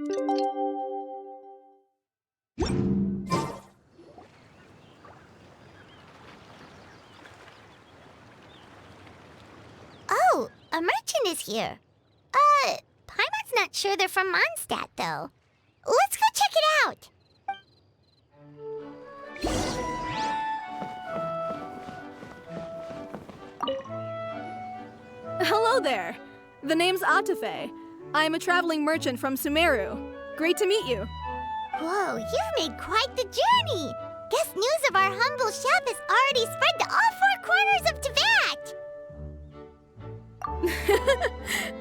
Oh, a merchant is here. Paimon's not sure they're from Mondstadt, though. Let's go check it out. Hello there. The name's Atafe. I'm a traveling merchant from Sumeru. Great to meet you. Whoa, you've made quite the journey. Guess news of our humble shop has already spread to all four corners of Teyvat.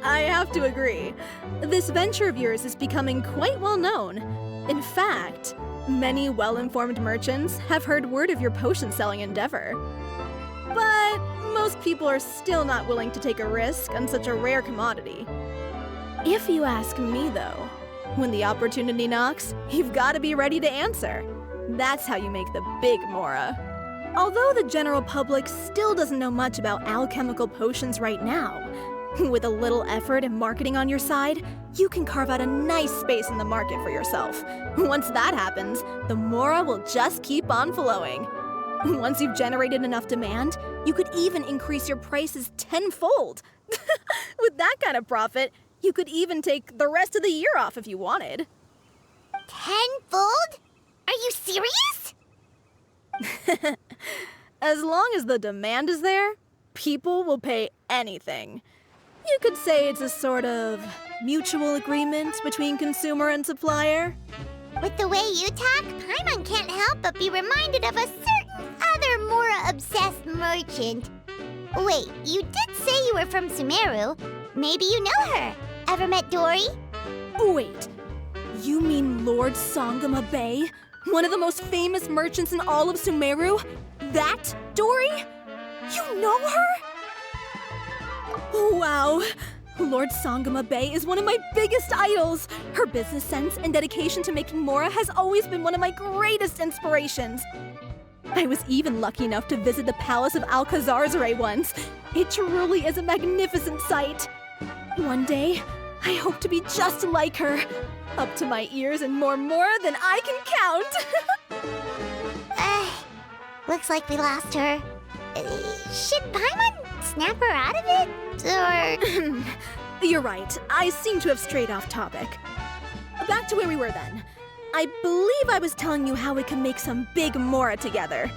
I have to agree. This venture of yours is becoming quite well known. In fact, many well-informed merchants have heard word of your potion-selling endeavor. But most people are still not willing to take a risk on such a rare commodity. If you ask me, though, when the opportunity knocks, you've got to be ready to answer. That's how you make the big Mora. Although the general public still doesn't know much about alchemical potions right now, with a little effort and marketing on your side, you can carve out a nice space in the market for yourself. Once that happens, the Mora will just keep on flowing. Once you've generated enough demand, you could even increase your prices tenfold. With that kind of profit, you could even take the rest of the year off if you wanted. Tenfold? Are you serious? As long as the demand is there, people will pay anything. You could say it's a sort of mutual agreement between consumer and supplier. With the way you talk, Paimon can't help but be reminded of a certain other Mora-obsessed merchant. Wait, you did say you were from Sumeru. Maybe you know her. Ever met Dory? Wait, you mean Lord Sangama Bay? One of the most famous merchants in all of Sumeru? That Dory? You know her? Wow. Lord Sangama Bay is one of my biggest idols. Her business sense and dedication to making Mora has always been one of my greatest inspirations. I was even lucky enough to visit the Palace of Alcazarzare once. It truly is a magnificent sight. One day, I hope to be just like her. Up to my ears in more Mora than I can count. Looks like we lost her. Should Paimon snap her out of it? Or... You're right. I seem to have strayed off topic. Back to where we were then. I believe I was telling you how we can make some big Mora together.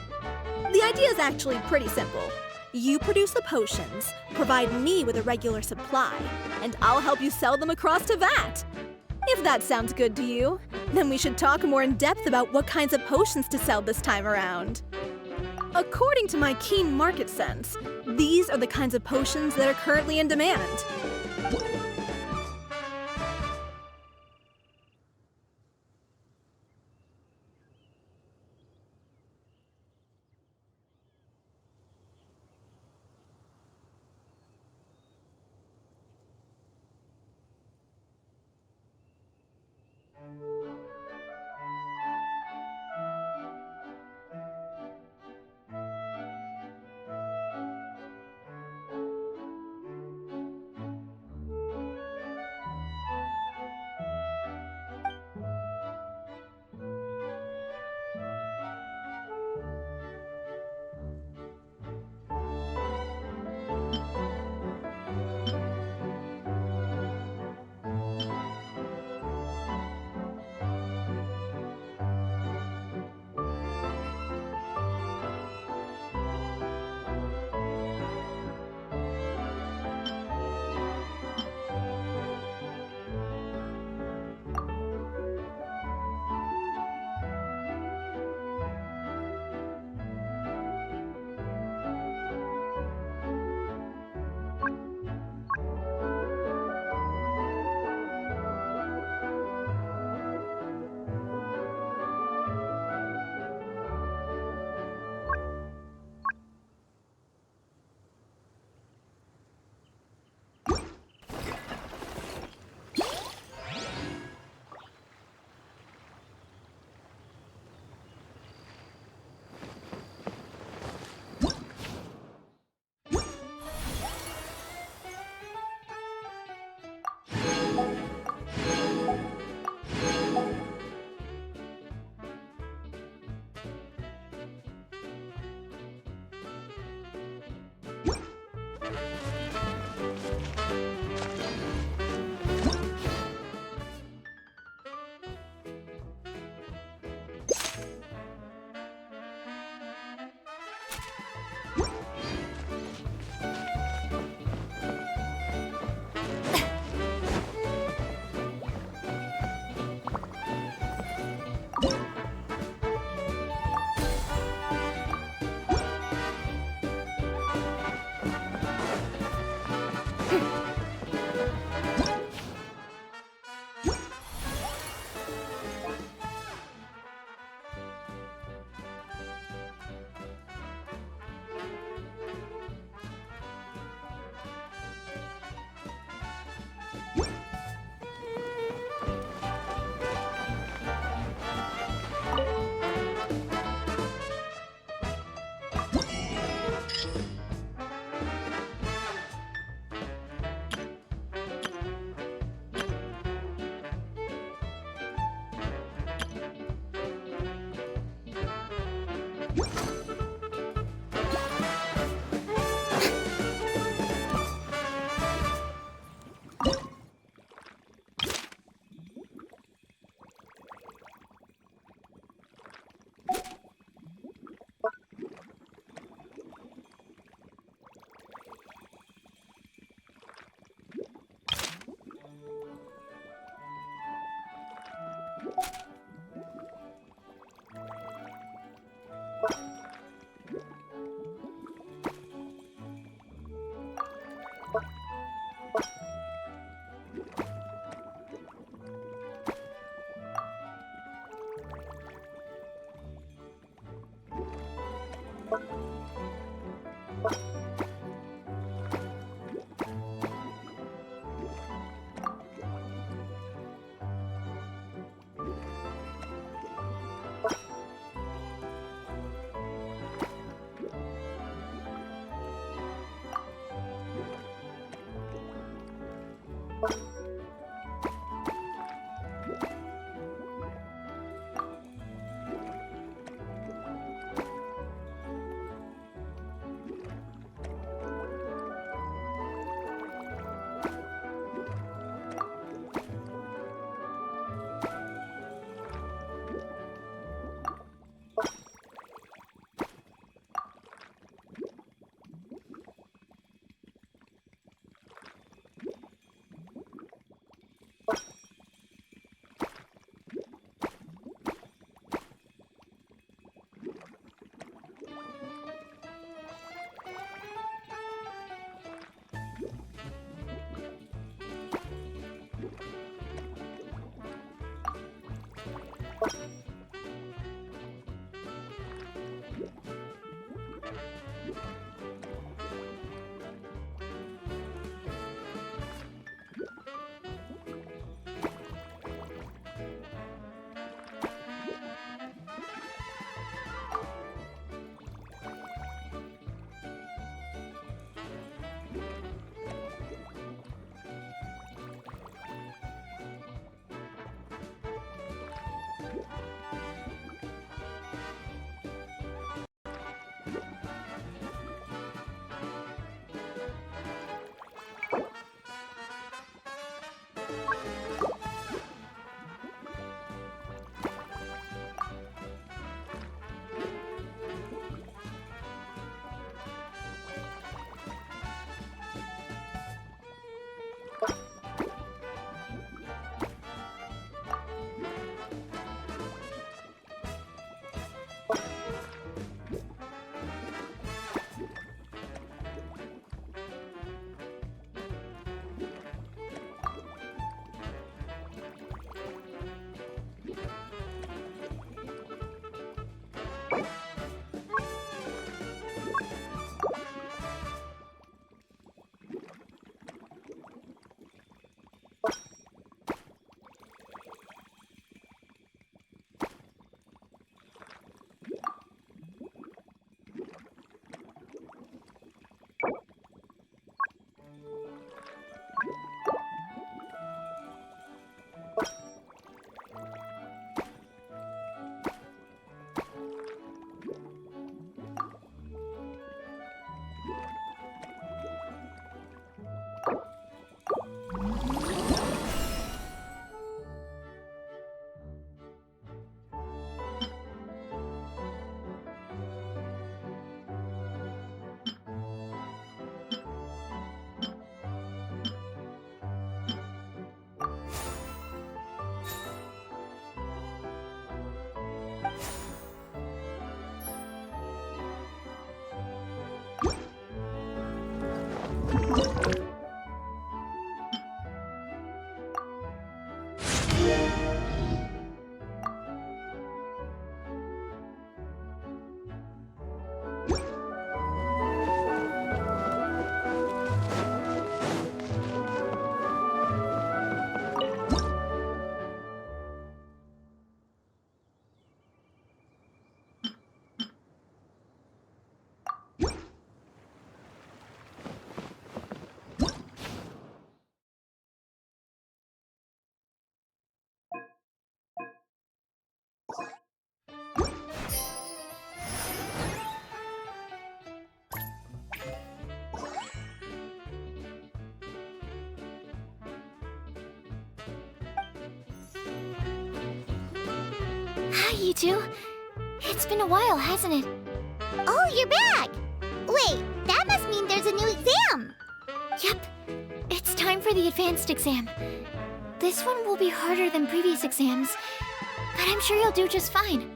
The idea is actually pretty simple. You produce the potions, provide me with a regular supply, and I'll help you sell them across Teyvat. If that sounds good to you, then we should talk more in depth about what kinds of potions to sell this time around. According to my keen market sense, these are the kinds of potions that are currently in demand. Hi, you two. It's been a while, hasn't it? Oh, you're back! Wait, that must mean there's a new exam! Yep, it's time for the advanced exam. This one will be harder than previous exams, but I'm sure you'll do just fine.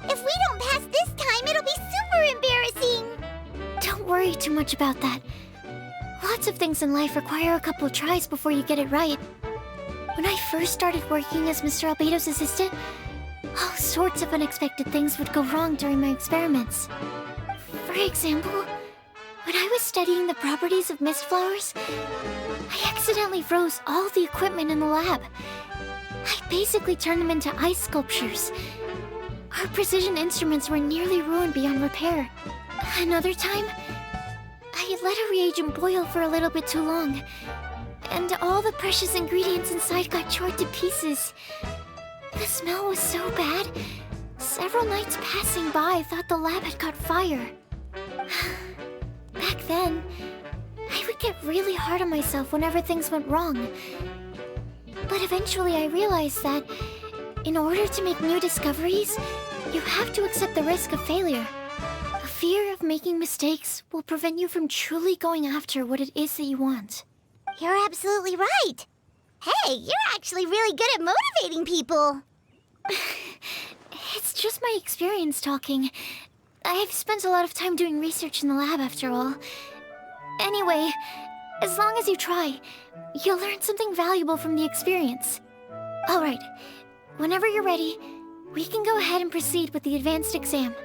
If we don't pass this time, it'll be super embarrassing. Don't worry too much about that. Lots of things in life require a couple tries before you get it right. When I first started working as Mr. Albedo's assistant, all sorts of unexpected things would go wrong during my experiments. For example, when I was studying the properties of mist flowers, I accidentally froze all the equipment in the lab. I basically turned them into ice sculptures. Our precision instruments were nearly ruined beyond repair. Another time, I let a reagent boil for a little bit too long, and all the precious ingredients inside got charred to pieces. The smell was so bad, several nights passing by thought the lab had caught fire. Back then, I would get really hard on myself whenever things went wrong. But eventually I realized that in order to make new discoveries, you have to accept the risk of failure. A fear of making mistakes will prevent you from truly going after what it is that you want. You're absolutely right. Hey, you're actually really good at motivating people. It's just my experience talking. I've spent a lot of time doing research in the lab after all. Anyway, as long as you try, you'll learn something valuable from the experience. Alright, whenever you're ready, we can go ahead and proceed with the advanced exam.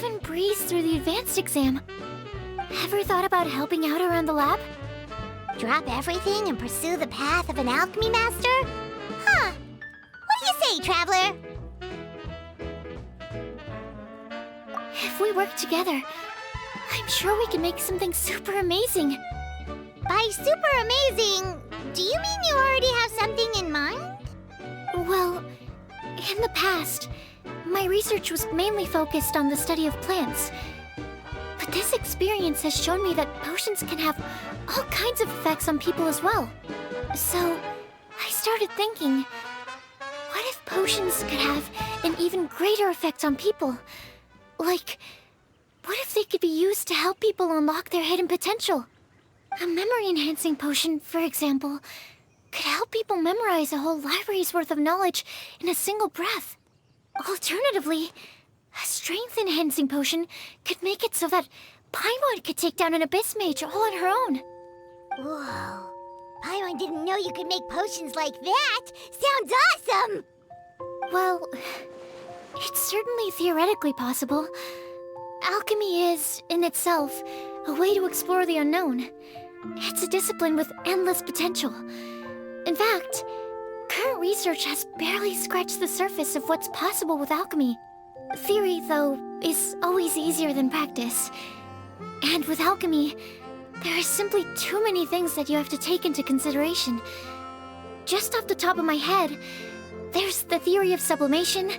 even breeze through the advanced exam. Ever thought about helping out around the lab? Drop everything and pursue the path of an alchemy master? Huh. What do you say, traveler? If we work together, I'm sure we can make something super amazing. By super amazing, do you mean you already have something in mind? Well, in the past, my research was mainly focused on the study of plants. But this experience has shown me that potions can have all kinds of effects on people as well. So, I started thinking, what if potions could have an even greater effect on people? Like, what if they could be used to help people unlock their hidden potential? A memory-enhancing potion, for example, could help people memorize a whole library's worth of knowledge in a single breath. Alternatively, a strength-enhancing potion could make it so that Paimon could take down an Abyss Mage all on her own. Whoa. Paimon didn't know you could make potions like that! Sounds awesome! Well, it's certainly theoretically possible. Alchemy is, in itself, a way to explore the unknown. It's a discipline with endless potential. In fact, current research has barely scratched the surface of what's possible with alchemy. Theory, though, is always easier than practice. And with alchemy, there are simply too many things that you have to take into consideration. Just off the top of my head, there's the theory of sublimation,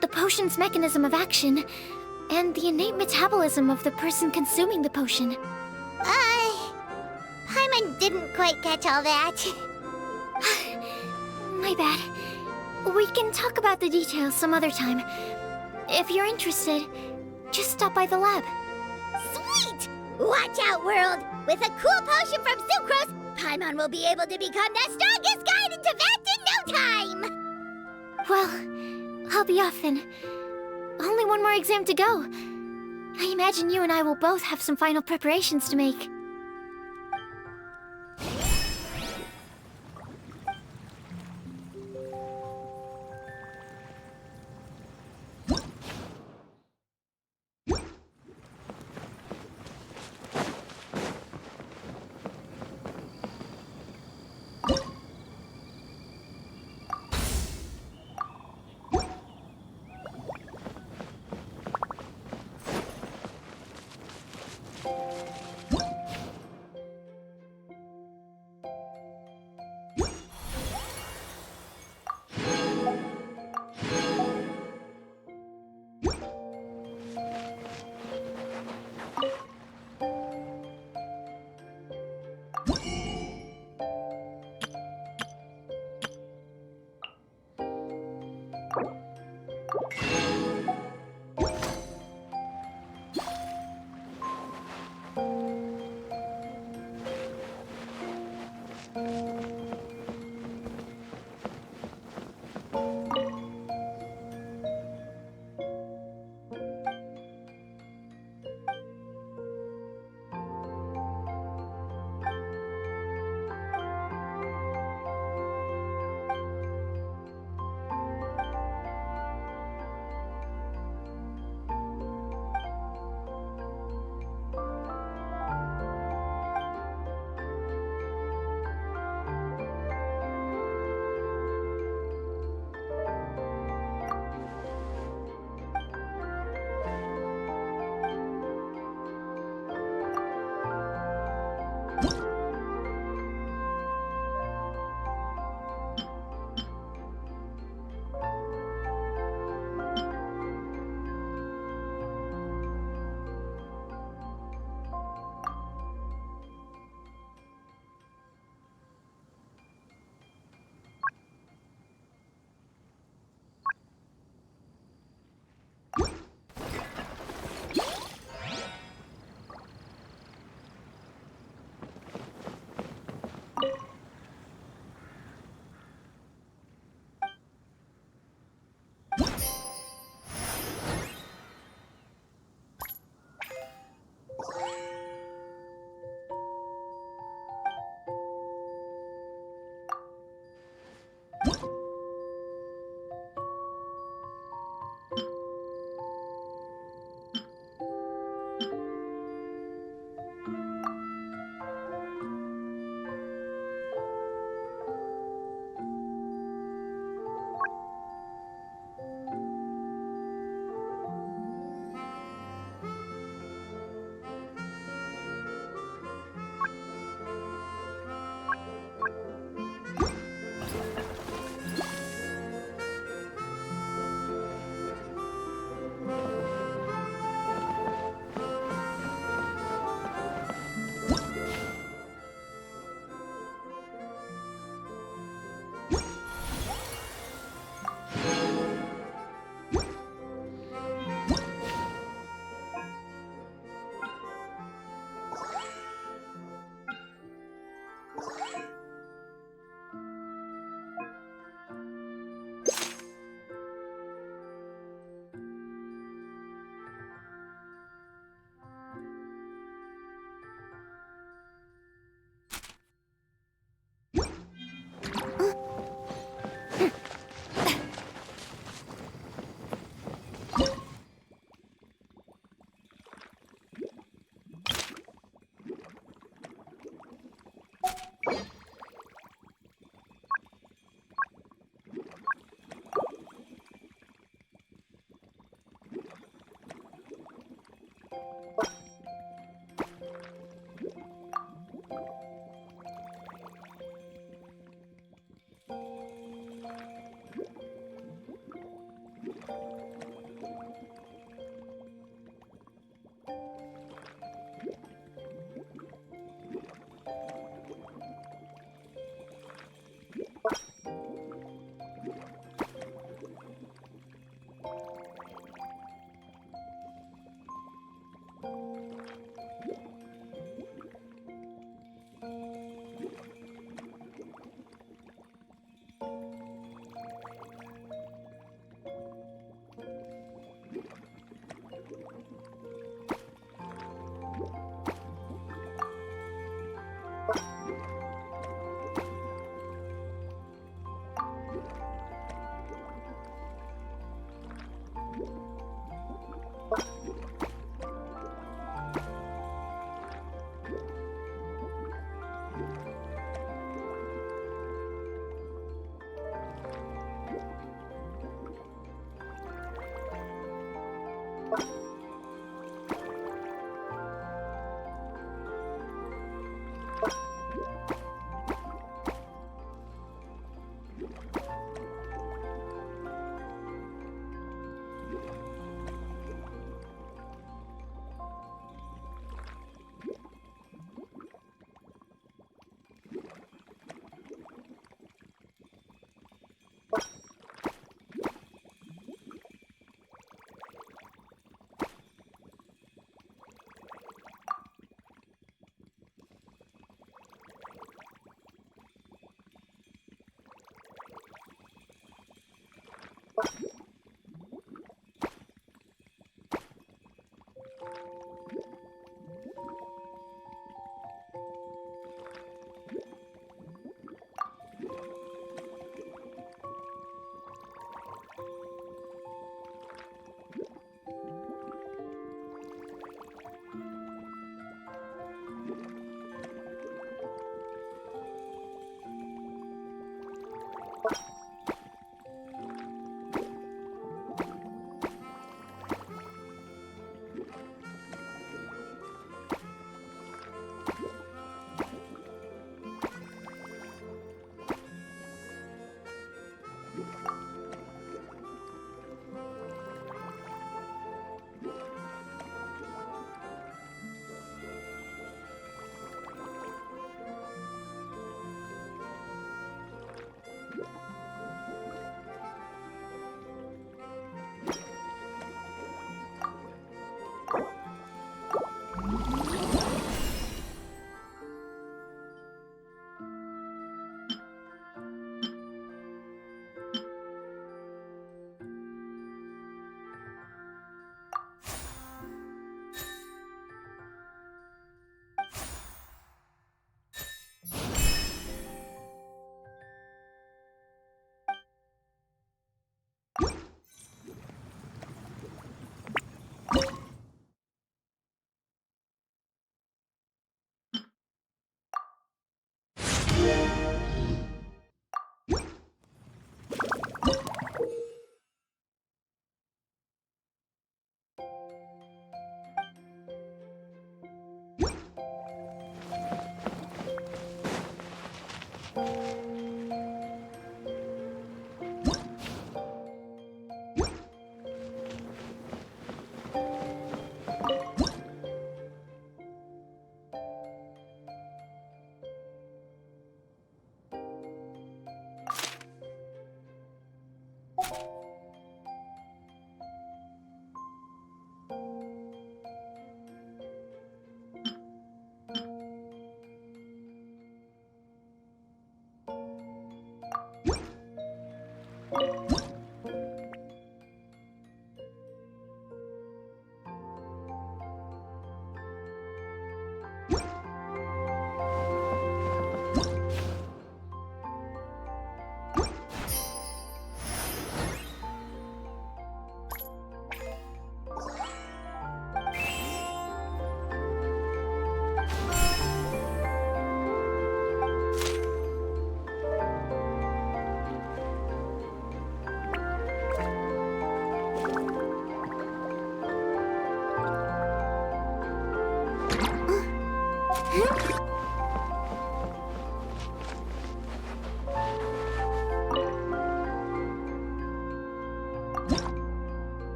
the potion's mechanism of action, and the innate metabolism of the person consuming the potion. Paimon didn't quite catch all that. My bad. We can talk about the details some other time. If you're interested, just stop by the lab. Sweet! Watch out, world! With a cool potion from Sucrose, Paimon will be able to become the strongest guide in Tibet in no time! Well, I'll be off then. Only one more exam to go. I imagine you and I will both have some final preparations to make.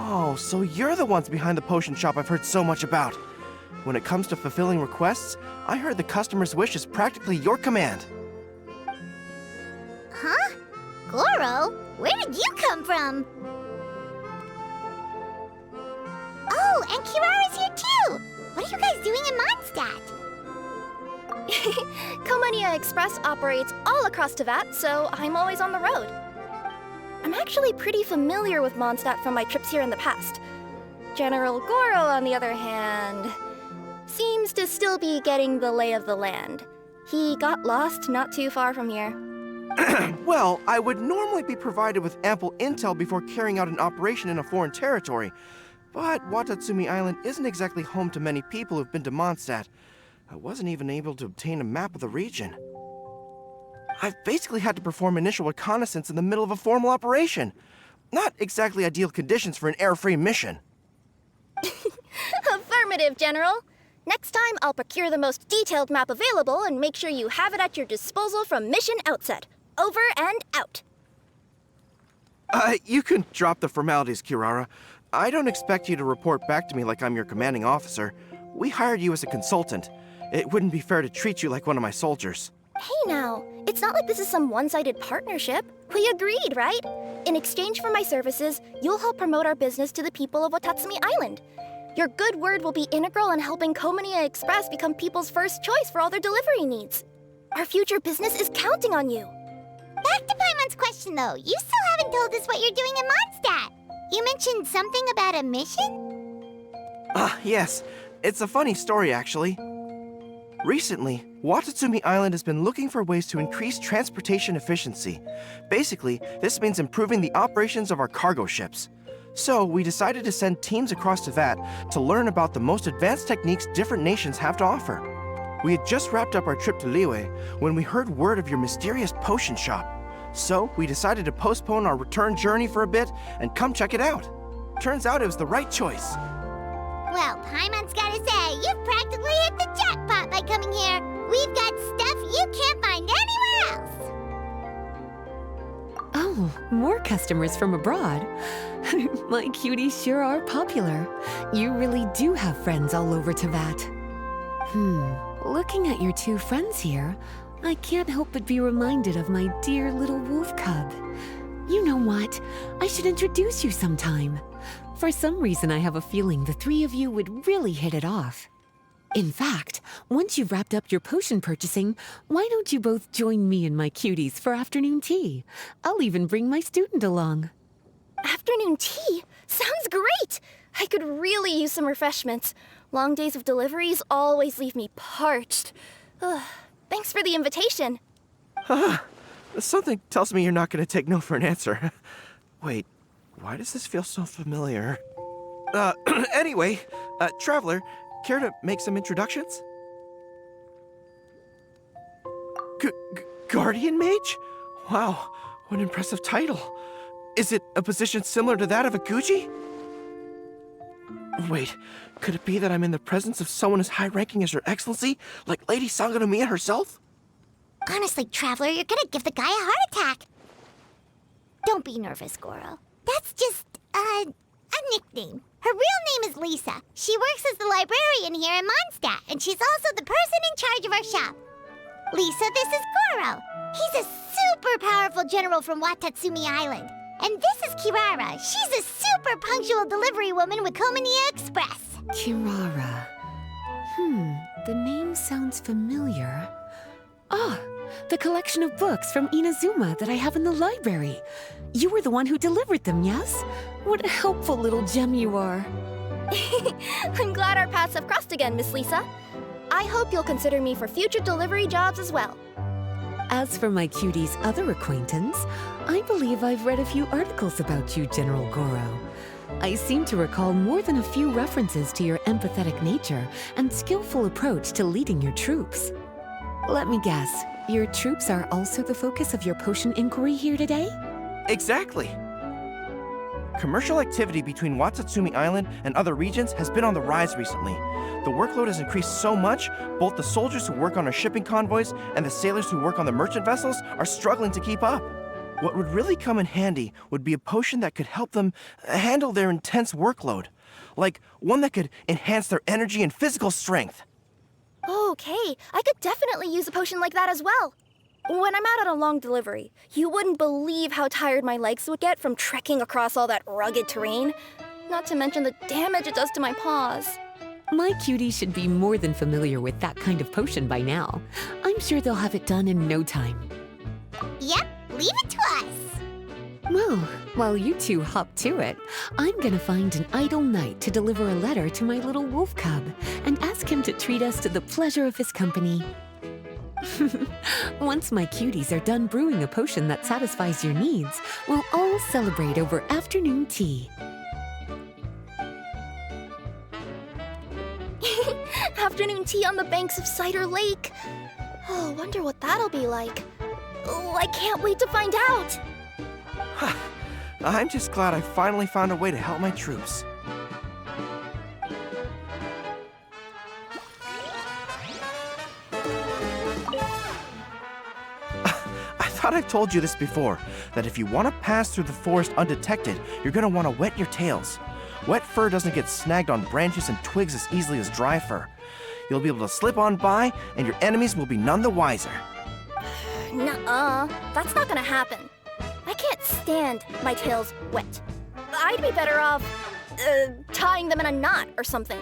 Oh, so you're the ones behind the potion shop I've heard so much about. When it comes to fulfilling requests, I heard the customer's wish is practically your command. Huh? Goro? Where did you come from? Oh, and Kirara's here too! What are you guys doing in Mondstadt? Komania Express operates all across Teyvat, so I'm always on the road. I'm actually pretty familiar with Mondstadt from my trips here in the past. General Goro, on the other hand, seems to still be getting the lay of the land. He got lost not too far from here. Well, I would normally be provided with ample intel before carrying out an operation in a foreign territory, but Watatsumi Island isn't exactly home to many people who've been to Mondstadt. I wasn't even able to obtain a map of the region. I've basically had to perform initial reconnaissance in the middle of a formal operation. Not exactly ideal conditions for an air-free mission. Affirmative, General. Next time, I'll procure the most detailed map available and make sure you have it at your disposal from mission outset. Over and out. You can drop the formalities, Kirara. I don't expect you to report back to me like I'm your commanding officer. We hired you as a consultant. It wouldn't be fair to treat you like one of my soldiers. Hey now, it's not like this is some one-sided partnership. We agreed, right? In exchange for my services, you'll help promote our business to the people of Watatsumi Island. Your good word will be integral in helping Komania Express become people's first choice for all their delivery needs. Our future business is counting on you. Back to Paimon's question though, you still haven't told us what you're doing in Mondstadt. You mentioned something about a mission? Yes. It's a funny story, actually. Recently, Watatsumi Island has been looking for ways to increase transportation efficiency. Basically, this means improving the operations of our cargo ships. So we decided to send teams across Teyvat to learn about the most advanced techniques different nations have to offer. We had just wrapped up our trip to Liyue when we heard word of your mysterious potion shop. So we decided to postpone our return journey for a bit and come check it out. Turns out it was the right choice. Well, Paimon's gotta say, you've practically hit the jackpot by coming here. We've got stuff you can't find anywhere else. Oh, more customers from abroad. My cuties sure are popular. You really do have friends all over Teyvat. Looking at your two friends here, I can't help but be reminded of my dear little wolf cub. You know what? I should introduce you sometime. For some reason, I have a feeling the three of you would really hit it off. In fact, once you've wrapped up your potion purchasing, why don't you both join me and my cuties for afternoon tea? I'll even bring my student along. Afternoon tea? Sounds great! I could really use some refreshments. Long days of deliveries always leave me parched. Ugh, thanks for the invitation. Something tells me you're not going to take no for an answer. Wait, why does this feel so familiar? Anyway, Traveler, care to make some introductions? Guardian Mage? Wow, what an impressive title. Is it a position similar to that of a Guji? Wait, could it be that I'm in the presence of someone as high-ranking as Your Excellency, like Lady Sangonomiya herself? Honestly, Traveler, you're gonna give the guy a heart attack. Don't be nervous, Goro. That's just, a nickname. Her real name is Lisa. She works as the librarian here in Mondstadt, and she's also the person in charge of our shop. Lisa, this is Goro. He's a super powerful general from Watatsumi Island. And this is Kirara. She's a super punctual delivery woman with Komaniya Express. Kirara. The name sounds familiar. Ah, the collection of books from Inazuma that I have in the library. You were the one who delivered them, yes? What a helpful little gem you are. I'm glad our paths have crossed again, Miss Lisa. I hope you'll consider me for future delivery jobs as well. As for my cutie's other acquaintance, I believe I've read a few articles about you, General Goro. I seem to recall more than a few references to your empathetic nature and skillful approach to leading your troops. Let me guess, your troops are also the focus of your potion inquiry here today? Exactly. Commercial activity between Watatsumi Island and other regions has been on the rise recently. The workload has increased so much, both the soldiers who work on our shipping convoys and the sailors who work on the merchant vessels are struggling to keep up. What would really come in handy would be a potion that could help them handle their intense workload. Like one that could enhance their energy and physical strength. Okay, I could definitely use a potion like that as well. When I'm out on a long delivery, you wouldn't believe how tired my legs would get from trekking across all that rugged terrain. Not to mention the damage it does to my paws. My cutie should be more than familiar with that kind of potion by now. I'm sure they'll have it done in no time. Yep, leave it to us. Well, while you two hop to it, I'm gonna find an idle knight to deliver a letter to my little wolf cub and ask him to treat us to the pleasure of his company. Once my cuties are done brewing a potion that satisfies your needs, we'll all celebrate over afternoon tea. Afternoon tea on the banks of Cider Lake. Oh, wonder what that'll be like. Oh, I can't wait to find out. I'm just glad I finally found a way to help my troops. I thought I've told you this before, that if you want to pass through the forest undetected, you're going to want to wet your tails. Wet fur doesn't get snagged on branches and twigs as easily as dry fur. You'll be able to slip on by, and your enemies will be none the wiser. Nuh-uh, that's not gonna happen. I can't stand my tails wet. I'd be better off, tying them in a knot or something.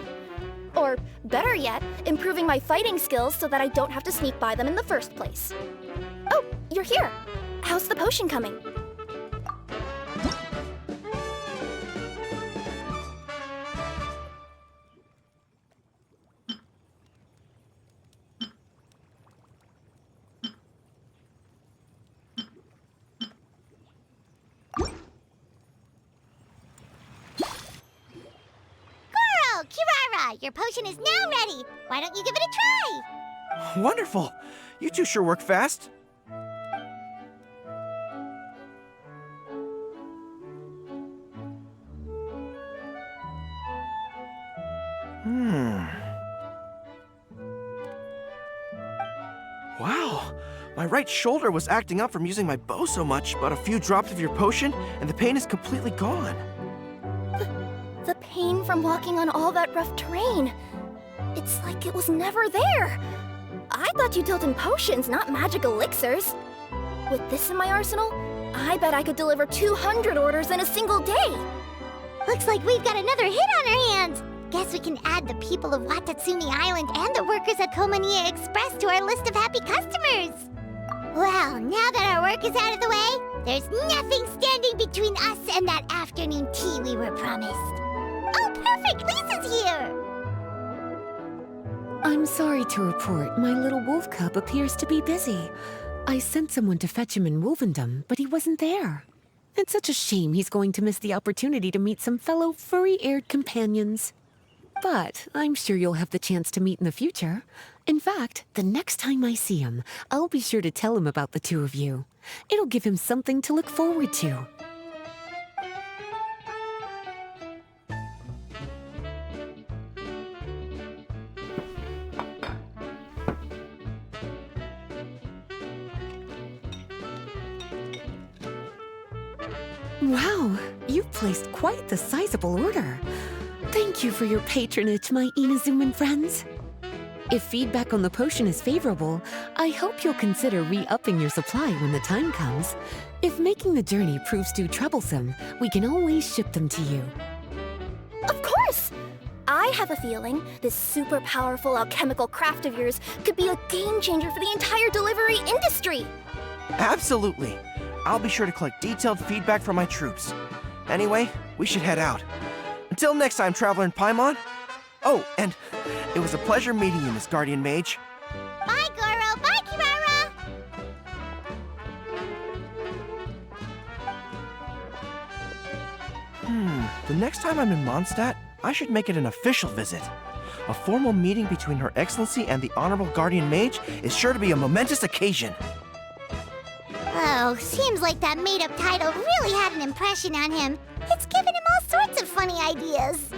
Or, better yet, improving my fighting skills so that I don't have to sneak by them in the first place. Oh, you're here. How's the potion coming? Gora! Your potion is now ready! Why don't you give it a try? Wonderful! You two sure work fast. Wow! My right shoulder was acting up from using my bow so much, but a few drops of your potion, and the pain is completely gone. The pain from walking on all that rough terrain. It's like it was never there. I thought you dealt in potions, not magic elixirs. With this in my arsenal, I bet I could deliver 200 orders in a single day. Looks like we've got another hit on our hands. Guess we can add the people of Watatsumi Island and the workers at Komania Express to our list of happy customers. Well, now that our work is out of the way, there's nothing standing between us and that afternoon tea we were promised. Oh, perfect! Lisa's here! I'm sorry to report my little wolf cub appears to be busy. I sent someone to fetch him in Wolvendom, but he wasn't there. It's such a shame he's going to miss the opportunity to meet some fellow furry-aired companions. But I'm sure you'll have the chance to meet in the future. In fact, the next time I see him, I'll be sure to tell him about the two of you. It'll give him something to look forward to. Wow, you've placed quite the sizable order. Thank you for your patronage, my Inazuman friends. If feedback on the potion is favorable, I hope you'll consider re-upping your supply when the time comes. If making the journey proves too troublesome, we can always ship them to you. Of course! I have a feeling this super powerful alchemical craft of yours could be a game changer for the entire delivery industry. Absolutely. I'll be sure to collect detailed feedback from my troops. Anyway, we should head out. Until next time, Traveler in Paimon. Oh, and it was a pleasure meeting you, Miss Guardian Mage. Bye, Goro! Bye, Kirara! The next time I'm in Mondstadt, I should make it an official visit. A formal meeting between Her Excellency and the Honorable Guardian Mage is sure to be a momentous occasion. Oh, seems like that made-up title really had an impression on him. It's given him all sorts of funny ideas.